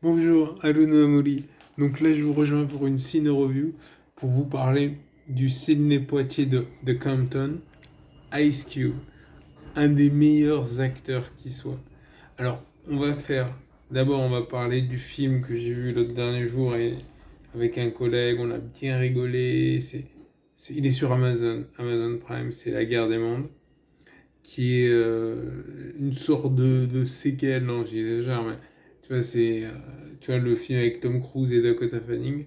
Bonjour, Aluna Amoli. Donc là, je vous rejoins pour une Cine Review pour vous parler du Sidney Poitier de Compton, Ice Cube, un des meilleurs acteurs qui soit. Alors, on va faire. D'abord, on va parler du film que j'ai vu l'autre dernier jour et avec un collègue, on a bien rigolé. Il est sur Amazon Prime, c'est La Guerre des Mondes, qui est une sorte de séquelle, non, j'exagère, mais tu vois, tu vois, le film avec Tom Cruise et Dakota Fanning,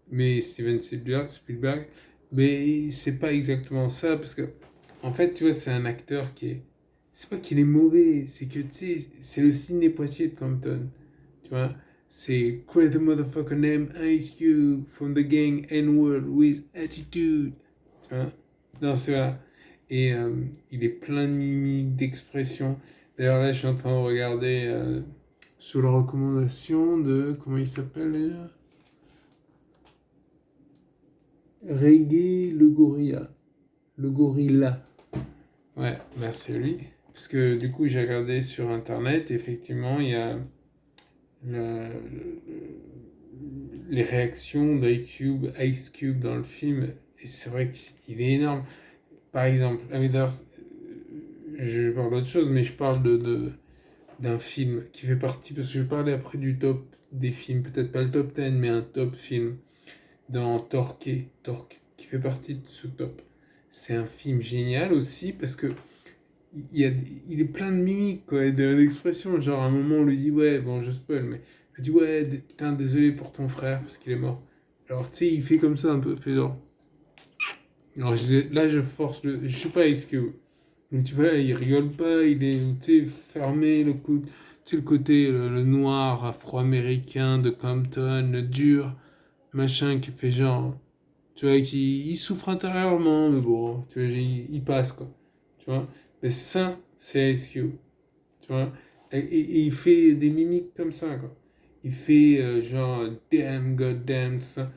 mais Steven Spielberg, mais c'est pas exactement ça, parce que, en fait, tu vois, c'est un acteur qui est. C'est pas qu'il est mauvais, c'est que, tu sais, c'est le Sidney Poitier de Compton, tu vois. C'est Create a motherfucker named Ice Cube from the gang N-word with attitude, tu vois. Non, c'est voilà. Et il est plein de mimiques, d'expressions. D'ailleurs, là, je suis en train de regarder sous la recommandation de. Comment il s'appelle déjà? Reggae le gorilla. Le gorilla. Ouais, merci lui. Parce que du coup, j'ai regardé sur internet, effectivement, il y a la- les réactions Ice Cube dans le film. Et c'est vrai qu'il est énorme. Par exemple, ah oui, d'ailleurs, je parle d'autre chose, mais je parle d'un film qui fait partie, parce que je vais parler après du top des films, peut-être pas le top 10, mais un top film, dans Torque, qui fait partie de ce top. C'est un film génial aussi, parce que il, y a, il est plein de mimiques, quoi, et d'expressions. Genre, à un moment, on lui dit, ouais, bon, je spoil, mais il dit, ouais, putain, désolé pour ton frère, parce qu'il est mort. Alors, tu sais, il fait comme ça un peu, fait genre. Alors, là, je force le. Je sais pas, est-ce que. Mais tu vois, il rigole pas, il est, tu sais, fermé, tu sais, le côté, le noir afro-américain de Compton, le dur, machin, qui fait genre. Tu vois, il souffre intérieurement, mais bon, tu vois, il passe, quoi. Tu vois. Mais ça, c'est Ice Cube. Tu vois. Et il fait des mimiques comme ça, quoi. Il fait genre, damn, god damn, ça.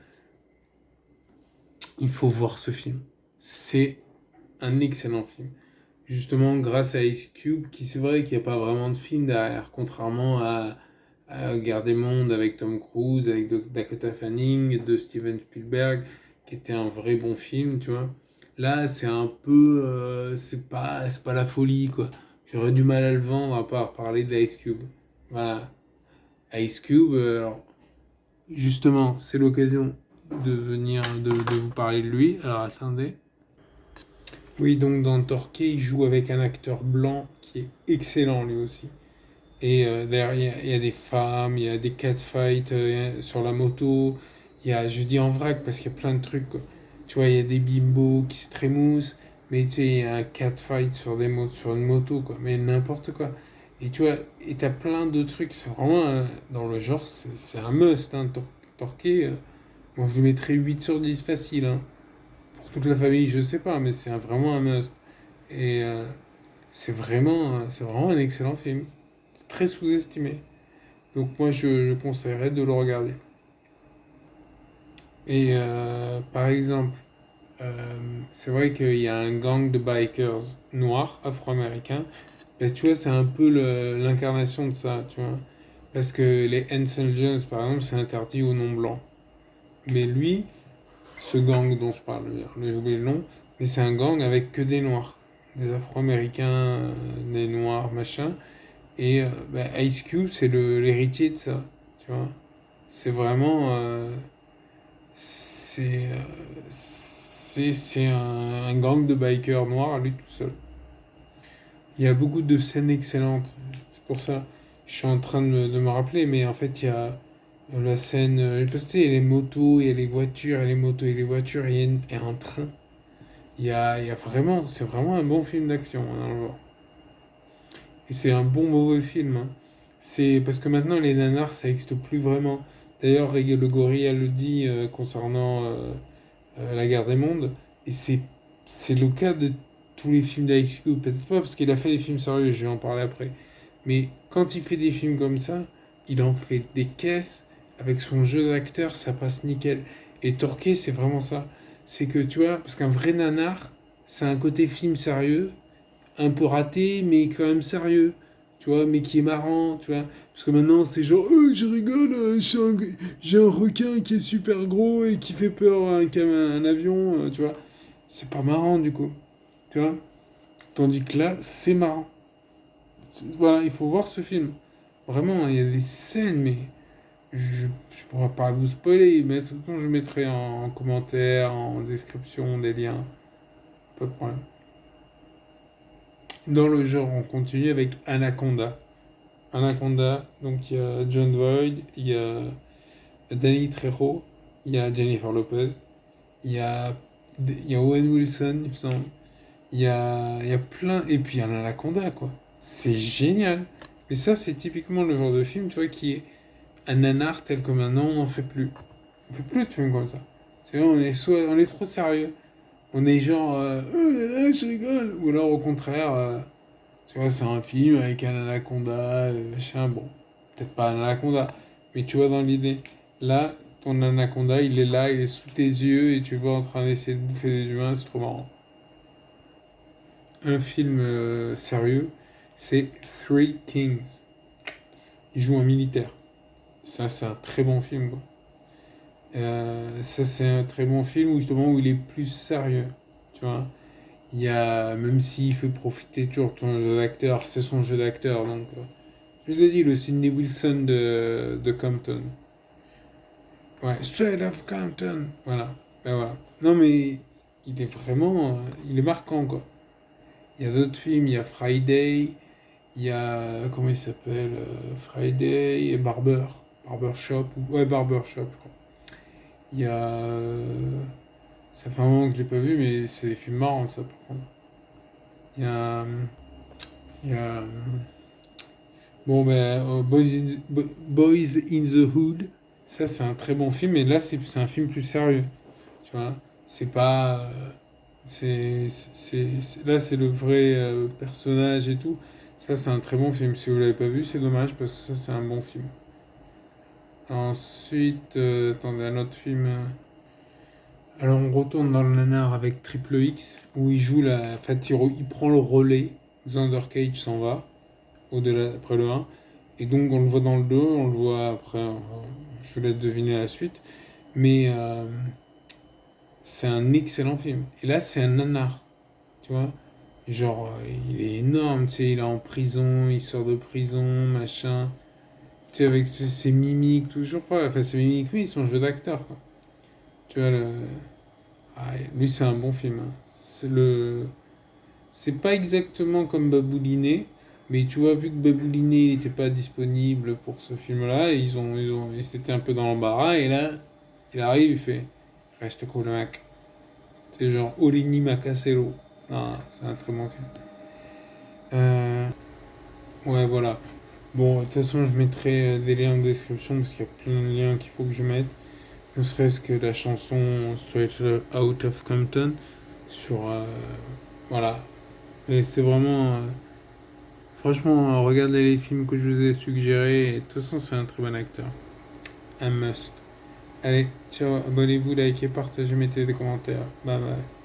Il faut voir ce film. C'est un excellent film. Justement, grâce à Ice Cube, qui c'est vrai qu'il n'y a pas vraiment de film derrière, contrairement à Guerre des Mondes avec Tom Cruise, avec Dakota Fanning, de Steven Spielberg, qui était un vrai bon film, tu vois. Là, c'est un peu. C'est pas la folie, quoi. J'aurais du mal à le vendre à part parler d'Ice Cube. Voilà. Ice Cube, alors, justement, c'est l'occasion de venir, de vous parler de lui. Alors, attendez. Oui, donc dans Torquay, il joue avec un acteur blanc qui est excellent lui aussi. Et d'ailleurs, il y a des femmes, il y a des catfights sur la moto. Je dis en vrac parce qu'il y a plein de trucs, quoi. Tu vois, il y a des bimbos qui se trémoussent, mais tu sais, il y a un catfight sur une moto, quoi. Mais n'importe quoi. Et tu vois, et t'as plein de trucs. C'est vraiment, dans le genre, c'est un must, hein, Torquay. Bon, je lui mettrais 8 sur 10 facile, hein. Pour toute la famille, je sais pas, mais vraiment un must. Et c'est vraiment un excellent film. C'est très sous-estimé. Donc moi, je conseillerais de le regarder. Et par exemple, c'est vrai qu'il y a un gang de bikers noirs, afro-américains. Ben, tu vois, c'est un peu l'incarnation de ça, tu vois. Parce que les Insurgents, par exemple, c'est interdit aux non-blancs. Mais lui, ce gang dont je parle, j'ai oublié le nom, mais c'est un gang avec que des noirs. Des afro-américains, des noirs, machin. Et bah, Ice Cube, c'est l'héritier de ça, tu vois. C'est vraiment. C'est c'est un gang de bikers noirs, lui tout seul. Il y a beaucoup de scènes excellentes. C'est pour ça je suis en train de me rappeler, mais en fait, il y a la scène. Parce que tu sais, il y a les motos, il y a les voitures, il y a les motos et les voitures, il y a un train. Il y a vraiment. C'est vraiment un bon film d'action, hein, dans le genre. Et c'est un bon mauvais film, hein. C'est parce que maintenant les nanars ça n'existe plus vraiment. D'ailleurs, Reggae le Gorilla le dit concernant la guerre des mondes. Et c'est le cas de tous les films d'Ice Cube. Peut-être pas parce qu'il a fait des films sérieux, je vais en parler après. Mais quand il fait des films comme ça, il en fait des caisses. Avec son jeu d'acteur, ça passe nickel. Et Torquay, c'est vraiment ça. C'est que tu vois, parce qu'un vrai nanar, c'est un côté film sérieux, un peu raté, mais quand même sérieux. Tu tu vois, mais qui est marrant, tu vois. Parce que maintenant, c'est genre, je rigole, j'ai un requin qui est super gros et qui fait peur à un avion, tu vois. C'est pas marrant, du coup, tu vois. Tandis que là, c'est marrant. Voilà, il faut voir ce film. Vraiment, il y a des scènes, mais je pourrais pas vous spoiler, mais de toute façon, je mettrai en commentaire, en description des liens. Pas de problème. Dans le genre, on continue avec Anaconda. Anaconda, donc il y a John Voight, il y a Danny Trejo, il y a Jennifer Lopez, il y a, il y a Owen Wilson, il me semble. Il y a plein. Et puis il y a Anaconda, quoi. C'est génial. Mais ça, c'est typiquement le genre de film, tu vois, qui est un nanar tel que maintenant on n'en fait plus. On fait plus de films comme ça. C'est vrai, on est trop sérieux. On est genre, oh là là, je rigole. Ou alors au contraire, tu vois, c'est un film avec un anaconda, machin, bon, peut-être pas un anaconda, mais tu vois dans l'idée. Là, ton anaconda, il est là, il est sous tes yeux et tu le vois en train d'essayer de bouffer des humains, c'est trop marrant. Un film sérieux, c'est Three Kings. Il joue un militaire. Ça, c'est un très bon film, quoi. Ça, c'est un très bon film où justement où il est plus sérieux, tu vois. Il y a, même s'il fait profiter toujours de son jeu d'acteur, c'est son jeu d'acteur, donc. Je vous ai dit, le Sidney Wilson de Compton. Ouais, Straight of Compton. Voilà. Ben voilà. Non, mais il est vraiment. Il est marquant, quoi. Il y a d'autres films, il y a Friday, il y a. Comment il s'appelle Friday et Barbershop. Ouais, Barbershop, je crois. Il y a. Ça fait un moment que je l'ai pas vu, mais c'est des films marrants, ça, par contre. Il y a. Il y a. Bon, ben, Boys in the Hood, ça c'est un très bon film, et là c'est un film plus sérieux, tu vois. C'est pas. Là c'est le vrai personnage et tout. Ça c'est un très bon film. Si vous l'avez pas vu, c'est dommage parce que ça c'est un bon film. Ensuite, attendez, un autre film. Alors on retourne dans le nanar avec Triple X, où il joue la. En fait, il prend le relais. Xander Cage s'en va, au-delà, après le un. Et donc on le voit dans le 2, on le voit après, je vous laisse deviner la suite. Mais c'est un excellent film. Et là c'est un nanar, tu vois. Genre il est énorme, tu sais, il est en prison, il sort de prison, machin. Tu sais, avec ses mimiques, toujours pas. Enfin ses mimiques, oui, son jeu d'acteur, quoi. Tu vois, lui c'est un bon film, hein. C'est pas exactement comme Babouliné, mais tu vois, vu que Babouliné il n'était pas disponible pour ce film-là, ils étaient un peu dans l'embarras, et là, il arrive, il fait Reste cool, mec. C'est genre Olini Macasero. Non, c'est un très bon film. Euh, ouais, voilà. Bon, de toute façon, je mettrai des liens en description parce qu'il y a plein de liens qu'il faut que je mette. Ne serait-ce que la chanson Straight Out of Compton sur. Voilà. Et c'est vraiment. Franchement, regardez les films que je vous ai suggérés. Et de toute façon, c'est un très bon acteur. Un must. Allez, ciao, abonnez-vous, likez, partagez, mettez des commentaires. Bye bye.